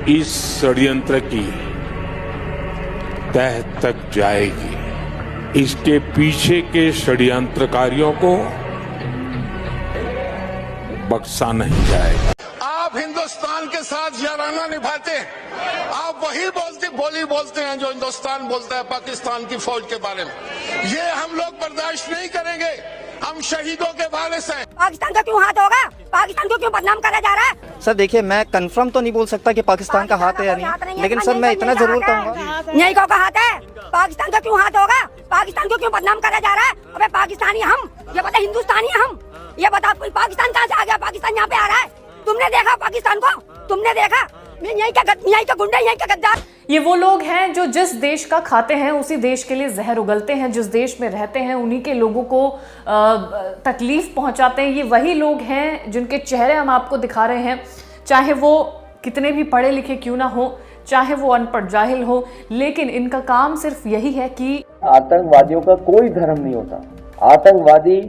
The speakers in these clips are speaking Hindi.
इस षड्यंत्र की तह तक जाएगी। इसके पीछे के षड्यंत्रकारियों को बख्शा नहीं जाएगा। आप हिंदुस्तान के साथ याराना निभाते हैं, आप वही बोली बोलते हैं जो हिंदुस्तान बोलता है पाकिस्तान की फौज के बारे में। ये हम लोग बर्दाश्त नहीं करेंगे। हम शहीदों के वारिस हैं। पाकिस्तान का क्यों हाथ होगा? पाकिस्तान को क्यों बदनाम करा जा रहा है? सर देखिए, मैं कंफर्म तो नहीं बोल सकता कि पाकिस्तान का हाथ है या नहीं, लेकिन सर मैं इतना जरूर कहूँगा, यही को का हाथ है। पाकिस्तान का क्यों हाथ होगा? पाकिस्तान को क्यों बदनाम करा जा रहा है? अबे पाकिस्तानी हम, ये बता हिंदुस्तानी हम, ये बता पाकिस्तान कहाँ से आ गया? पाकिस्तान यहाँ पे आ रहा है। तुमने देखा पाकिस्तान को? तुमने देखा? यही का गुंडा, यही का गद्दार। ये वो लोग हैं जो जिस देश का खाते हैं उसी देश के लिए जहर उगलते हैं, जिस देश में रहते हैं उन्हीं के लोगों को तकलीफ पहुंचाते हैं। ये वही लोग हैं जिनके चेहरे हम आपको दिखा रहे हैं, चाहे वो कितने भी पढ़े लिखे क्यों ना हो, चाहे वो अनपढ़ जाहिल हो, लेकिन इनका काम सिर्फ यही है कि आतंकवादियों का कोई धर्म नहीं होता। आतंकवादी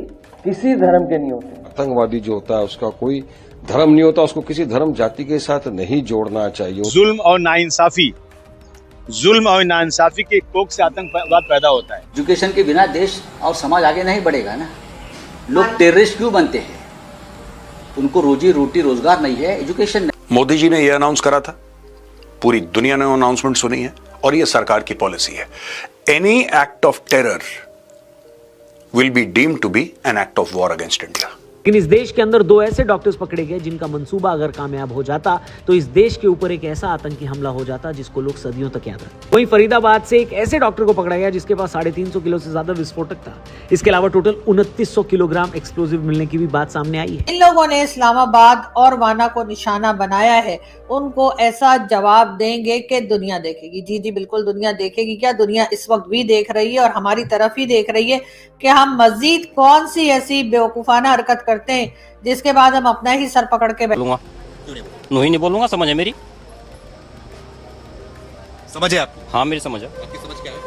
किसी धर्म के नहीं होते। आतंकवादी जो होता है उसका कोई धर्म नहीं होता, उसको किसी धर्म जाति के साथ नहीं जोड़ना चाहिए। जुल्म और नाइंसाफी के कोख से आतंकवाद पैदा होता है। एजुकेशन के बिना देश और समाज आगे नहीं बढ़ेगा ना। लोग टेररिस्ट क्यों बनते हैं? उनको रोजी रोटी रोजगार नहीं है, एजुकेशन नहीं। मोदी जी ने यह अनाउंस करा था, पूरी दुनिया ने अनाउंसमेंट सुनी है और ये सरकार की पॉलिसी है। Any act of terror will be deemed to be an act of war against India. लेकिन इस देश के अंदर 2 ऐसे डॉक्टर्स पकड़े गए जिनका मंसूबा अगर कामयाब हो जाता तो इस देश के ऊपर एक ऐसा आतंकी हमला हो जाता जिसको लोग सदियों तक याद रखते। वहीं फरीदाबाद से एक ऐसे डॉक्टर को पकड़ा गया जिसके पास 350 किलो से ज्यादा विस्फोटक था। इसके अलावा टोटल 2900 किलोग्राम एक्सप्लोजिव मिलने की भी बात सामने आई है। इन लोगों ने इस्लामाबाद और वाना को निशाना बनाया है। उनको ऐसा जवाब देंगे कि दुनिया देखेगी। जी जी बिल्कुल, दुनिया देखेगी। क्या दुनिया इस वक्त भी देख रही है और हमारी तरफ ही देख रही है कि हम मजीद कौन सी ऐसी बेवकूफाना हरकत करते हैं जिसके बाद हम अपना ही सर पकड़ के बोलूंगा। नहीं बोलूंगा। समझ है मेरी? समझ है आपकी? हाँ मेरी समझ है। आपकी समझ क्या है?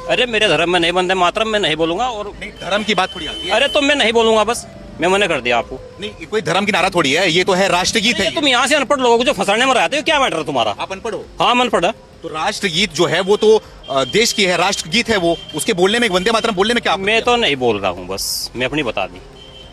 अरे मेरे धर्म में नहीं बंदे मातरम में नहीं बोलूंगा। और नहीं, धर्म की बात थोड़ी आती है। अरे तो मैं नहीं बोलूंगा, बस मैं मना कर दिया आपको। नहीं, कोई धर्म की नारा थोड़ी है, ये तो है राष्ट्रगीत है। तुम यहाँ से अनपढ़ लोगों को जो फंसाने में रहते हो, क्या मैटर तुम्हारा? आप अनपढ़ हो? हाँ मैं अनपढ़ है। तो राष्ट्रगीत जो है वो तो देश की है, राष्ट्रगीत है वो। उसके बोलने में, वंदे मातरम बोलने में क्या? मैं तो नहीं बोल रहा हूँ, बस मैं अपनी बता दी।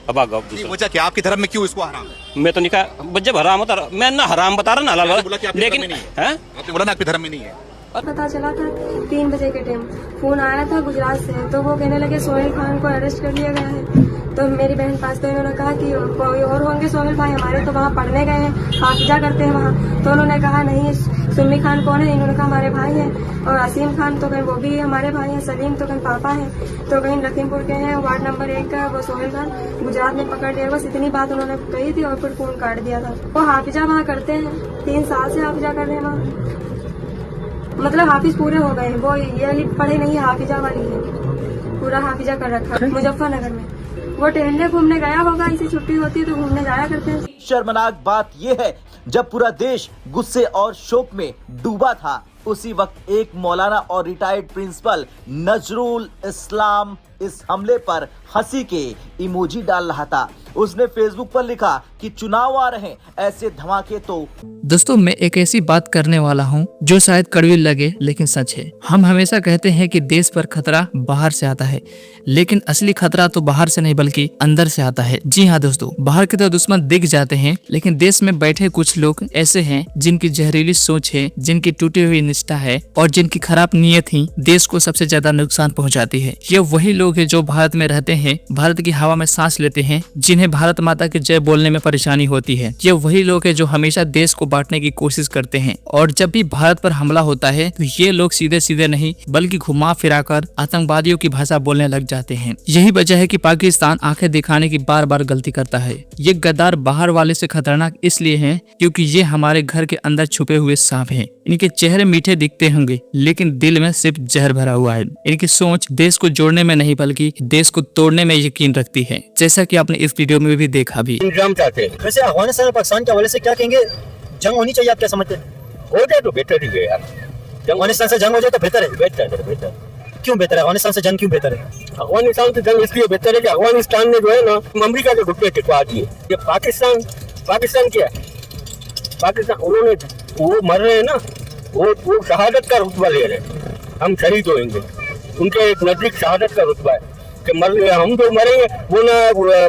अब आगे वजह क्या? आपके धर्म में क्यों इसको हराम है? मैं तो नहीं कहा जब हराम होता, मैं ना हराम बता रहा ना हलाल, लेकिन आपने बोला ना आपके धर्म में नहीं है। पता चला था 3 बजे के टाइम फोन आया था गुजरात से, तो वो कहने लगे सोहेल खान को अरेस्ट कर लिया गया है। तो मेरी बहन पास, तो इन्होंने कहा कि कोई और होंगे सोहेल भाई, हमारे तो वहाँ पढ़ने गए हैं, हाफिजा करते हैं वहाँ। तो उन्होंने कहा नहीं, सुम्मी खान कौन है? इन्होंने कहा हमारे भाई हैं। और असीम खान तो कहीं वो भी हमारे भाई हैं, सलीम तो कहीं पापा हैं, तो कहीं लखीमपुर के हैं, वार्ड नंबर 1 का वो सोहेल खान गुजरात में पकड़ लिया। बस इतनी बात उन्होंने कही थी और फिर फोन काट दिया था। वो हाफिजा वहाँ करते हैं, 3 साल से हाफिजा कर रहे हैं वहाँ। मतलब हाफिज पूरे हो गए हैं, वो ये पढ़े नहीं, हाफिजा वाली है, पूरा हाफिजा कर रखा है मुजफ्फरनगर में। वो टहलने घूमने गया होगा, इसी छुट्टी होती है तो घूमने जाया करते हैं। शर्मनाक बात यह है, जब पूरा देश गुस्से और शोक में डूबा था, उसी वक्त एक मौलाना और रिटायर्ड प्रिंसिपल नजरुल इस्लाम इस हमले पर हंसी के इमोजी डाल रहा था। उसने फेसबुक पर लिखा कि चुनाव आ रहे हैं, ऐसे धमाके तो। दोस्तों, मैं एक ऐसी बात करने वाला हूं जो शायद कड़वी लगे लेकिन सच है। हम हमेशा कहते हैं कि देश पर खतरा बाहर से आता है, लेकिन असली खतरा तो बाहर से नहीं बल्कि अंदर से आता है। जी हाँ दोस्तों, बाहर के तो दुश्मन दिख जाते हैं, लेकिन देश में बैठे कुछ लोग ऐसे हैं जिनकी जहरीली सोच है, जिनकी टूटी हुई निष्ठा है और जिनकी खराब नीयत ही देश को सबसे ज्यादा नुकसान पहुँचाती है। ये वही लोग हैं जो भारत में रहते हैं, भारत की हवा में सांस लेते हैं, जिन्हें भारत माता की जय बोलने में परेशानी होती है। ये वही लोग हैं जो हमेशा देश को बांटने की कोशिश करते हैं, और जब भी भारत पर हमला होता है तो ये लोग सीधे सीधे नहीं बल्कि घुमा फिराकर आतंकवादियों की भाषा बोलने लग जाते हैं। यही वजह है कि पाकिस्तान आंखें दिखाने की बार बार गलती करता है। ये गद्दार बाहर वाले से खतरनाक इसलिए हैं क्योंकि ये हमारे घर के अंदर छुपे हुए सांप हैं। इनके चेहरे मीठे दिखते होंगे लेकिन दिल में सिर्फ जहर भरा हुआ है। इनकी सोच देश को जोड़ने में नहीं बल्कि देश को तोड़ने में यकीन रखती है, जैसा कि आपने इस वीडियो में भी देखा भी। वैसे अफगानिस्तान और पाकिस्तान के हवाले से क्या कहेंगे? जंग होनी चाहिए, आप क्या समझते हैं? हो जाए तो बेहतर ही है यार। अफगानिस्तान से जंग हो जाए तो बेहतर है। बेहतर क्यों बेहतर है? अफगानिस्तान से जंग क्यों बेहतर है? अफगानिस्तान से जंग इसलिए बेहतर है कि अफगानिस्तान ने जो है ना अमेरिका के घुटने टिकवा दिए। ये पाकिस्तान क्या है? पाकिस्तान उन्होंने वो मर रहे हैं ना, वो शहादत का रुतबा ले रहे हैं, हम शहीद होंगे, उनके एक नजदीक शहादत का रुतबा है कि मर रहे, हम जो मरेंगे वो ना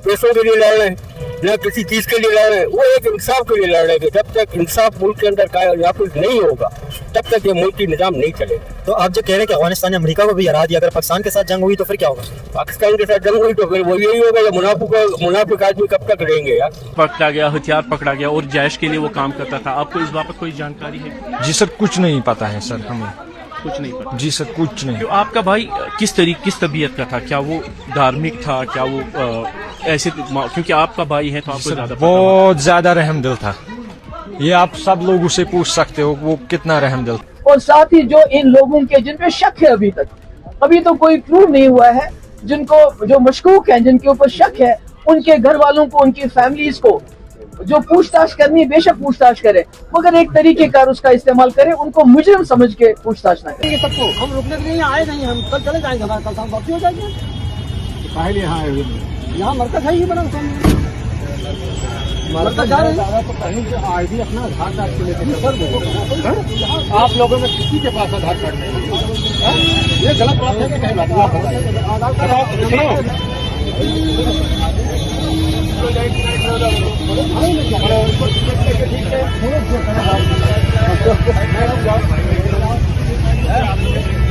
पैसों के लिए लड़ रहे हैं ना किसी चीज के लिए लड़ रहे हैं, वो एक इंसाफ के लिए लड़ रहे हैं। जब तक इंसाफ मुल्क के अंदर नाफिज नहीं होगा तब तक ये मुल्की निजाम नहीं चलेगा। तो आप जो कह रहे हैं कि अफगानिस्तान ने अमेरिका को भी हरा दिया, अगर पाकिस्तान के साथ जंग हुई तो फिर क्या होगा? पाकिस्तान के साथ जंग हुई तो फिर वो यही होगा, मुनाफिक आदमी कब तक रहेंगे यार। पकड़ा गया, हथियार पकड़ा गया और जैश के लिए वो काम करता था। आपको इस बाबत कोई जानकारी है? जी सर, कुछ नहीं पता है सर, हमें कुछ नहीं पता। जी सर, कुछ नहीं। तो आपका भाई किस तबीयत का था? क्या वो धार्मिक था? क्या वो ऐसे, क्योंकि आपका भाई है तो आपको ज्यादा पता होगा। बहुत ज्यादा रहमदिल था, ये आप सब लोगों से पूछ सकते हो वो कितना रहमदिल। और साथ ही जो इन लोगों के जिन पे शक है, अभी तो कोई प्रूव नहीं हुआ है, जिनको जो मशकूक हैं, जिनके ऊपर शक है, उनके घर वालों को, उनकी फैमिलीज को जो पूछताछ करनी है बेशक पूछताछ करे, मगर एक तरीके का उसका इस्तेमाल करे, उनको मुजरिम समझ के पूछताछ ना करें। सबको हम रुकने के लिए आए नहीं, हम कल चले जाएंगे, हमारा कल शाम वापसी हो जाएगी। यहाँ मरकज है ही बना, मरकज जा रहे हैं, आईडी अपना आधार कार्ड को लेकर आप लोगों में किसी के पास आधार कार्ड नहीं, ये गलत बात है कि कहीं आधार कार्ड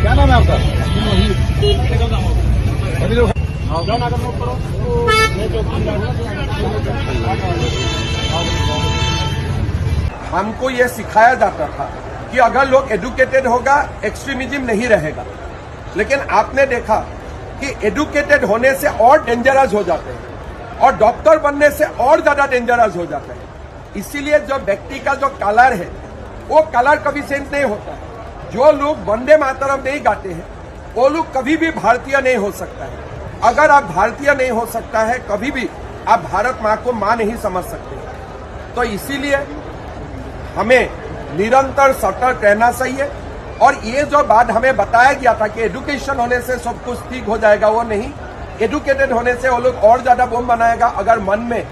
क्या नाम है आपका? हमको ये सिखाया जाता था कि अगर लोग एजुकेटेड होगा एक्सट्रीमिज्म नहीं रहेगा, लेकिन आपने देखा कि एजुकेटेड होने से और डेंजरस हो जाते हैं और डॉक्टर बनने से और ज्यादा डेंजरस हो जाते हैं। इसीलिए जो व्यक्ति का जो कलर है वो कलर कभी सेम नहीं होता है। जो लोग वंदे मातरम नहीं गाते हैं वो लोग कभी भी भारतीय नहीं हो सकता है। अगर आप भारतीय नहीं हो सकता है कभी भी आप भारत माँ को माँ नहीं समझ सकते। तो इसीलिए हमें निरंतर सतर्क रहना चाहिए। और ये जो बात हमें बताया गया था कि एजुकेशन होने से सब कुछ ठीक हो जाएगा, वो नहीं। एजुकेटेड होने से वो लोग और ज्यादा बम बनाएगा। अगर मन में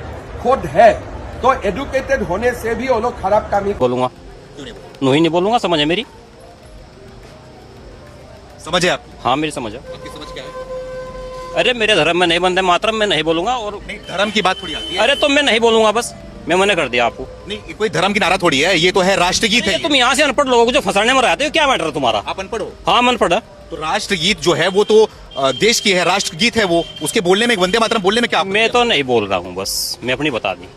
खुद है तो एजुकेटेड होने से भी वो लोग खराब काम ही बोलूंगा, नहीं बोलूंगा। समझ है मेरी? समझ है आप? हाँ, मेरी समझ है। आपकी समझ क्या है? अरे मेरे धर्म में नहीं वंदे मातरम मैं नहीं बोलूंगा। और नहीं, धर्म की बात थोड़ी आती है। अरे तो मैं नहीं बोलूंगा, बस मैं मना कर दिया आपको। नहीं, कोई धर्म की नारा थोड़ी है, ये तो है राष्ट्रगीत है। तुम यहाँ से अनपढ़ लोगों को जो फंसाने में रहते हो, क्या मैटर है तुम्हारा? आप अनपढ़ हो? हाँ, मैं अनपढ़। तो राष्ट्रगीत जो है वो तो देश की है, राष्ट्रगीत है वो, उसके बोलने में, वंदे मातरम बोलने में क्या? मैं तो नहीं बोल रहा हूँ, बस मैं अपनी बता दी।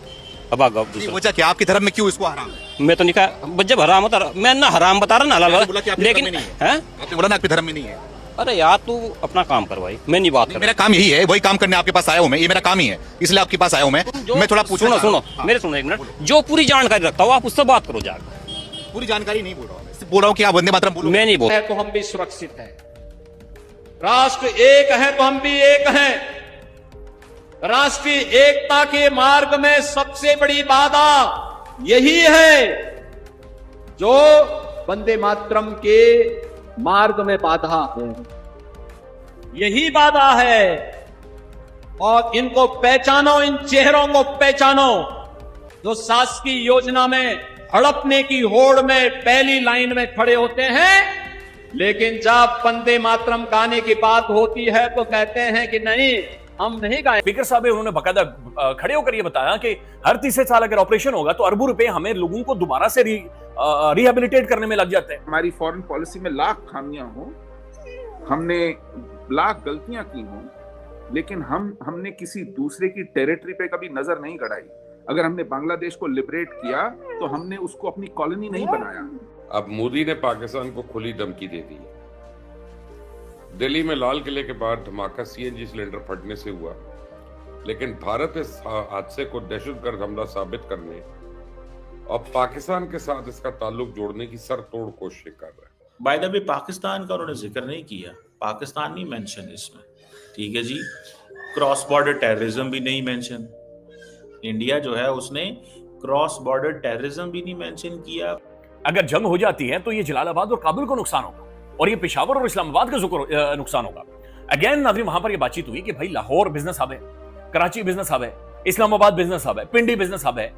अब आगे वजह क्या? आपके धर्म में क्यों इसको हराम है? मैं तो नहीं कहा, जब हराम होता मैं ना हराम बता रहा ना हलाल, लेकिन आपने बोला ना आपके धर्म में नहीं है। अरे यार तू अपना काम कर भाई, मैं नहीं बात कर। मेरा काम यही है, वही काम करने आपके पास आया हूँ मैं, ये मेरा काम ही है, इसलिए आपके पास आया हूँ मैं थोड़ा पूछूं। सुनो मेरे सुनो एक मिनट, जो पूरी जानकारी रखता हो आप उससे बात करो जाकर। पूरी जानकारी नहीं बोल रहा हूँ, बोल रहा हूँ कि आप वंदे मातरम बोलो। मैं नहीं बोल। तो हम भी सुरक्षित हैं, राष्ट्र एक है तो हम भी एक हैं। राष्ट्रीय एकता के मार्ग में सबसे बड़ी बाधा यही है जो वंदे मातरम के मार्ग में बाधा है, यही बाधा है। और इनको पहचानो, इन चेहरों को पहचानो जो शासकीय योजना में हड़पने की होड़ में पहली लाइन में खड़े होते हैं, लेकिन जब वंदे मातरम गाने की बात होती है तो कहते हैं कि नहीं हम नहीं गाए। स्पीकर साहब उन्होंने बकायदा खड़े होकर ये बताया कि हर तीसरे साल अगर ऑपरेशन होगा तो अरबों रुपए हमें लोगों को दोबारा से रिहेबिलिटेट करने में लग जाते हैं। हमारी फॉरेन पॉलिसी में लाख खामियां हो, हमने लाख गलतियां की हों, लेकिन हमने किसी दूसरे की टेरिटरी पे कभी नजर नहीं गड़ाई। अगर हमने बांग्लादेश को लिबरेट किया तो हमने उसको अपनी कॉलोनी नहीं बनाया। अब मोदी ने पाकिस्तान को खुली धमकी दे दी। दिल्ली में लाल किले के बाहर धमाका सीएनजी सिलेंडर फटने से हुआ, लेकिन भारत इस हादसे को दहशतगर्द हमला साबित करने और पाकिस्तान के साथ इसका ताल्लुक जोड़ने की सरतोड़ कोशिश कर रहा है। बाय द वे पाकिस्तान का उन्होंने जिक्र नहीं किया, पाकिस्तान नहीं मेंशन इसमें, ठीक है जी। क्रॉस बॉर्डर टेररिज्म भी नहीं मेंशन, इंडिया जो है उसने क्रॉस बॉर्डर टेररिज्म भी नहीं मेंशन किया। अगर जंग हो जाती है तो ये जलालाबाद और काबुल को नुकसान होगा और ये पेशावर और इस्लामाबाद का नुकसान होगा। अगेन नाज़रीन, वहां पर ये बातचीत हुई कि भाई लाहौर बिजनेस हब है, कराची बिजनेस हब है, इस्लामाबाद बिजनेस हब है, पिंडी बिजनेस हब है।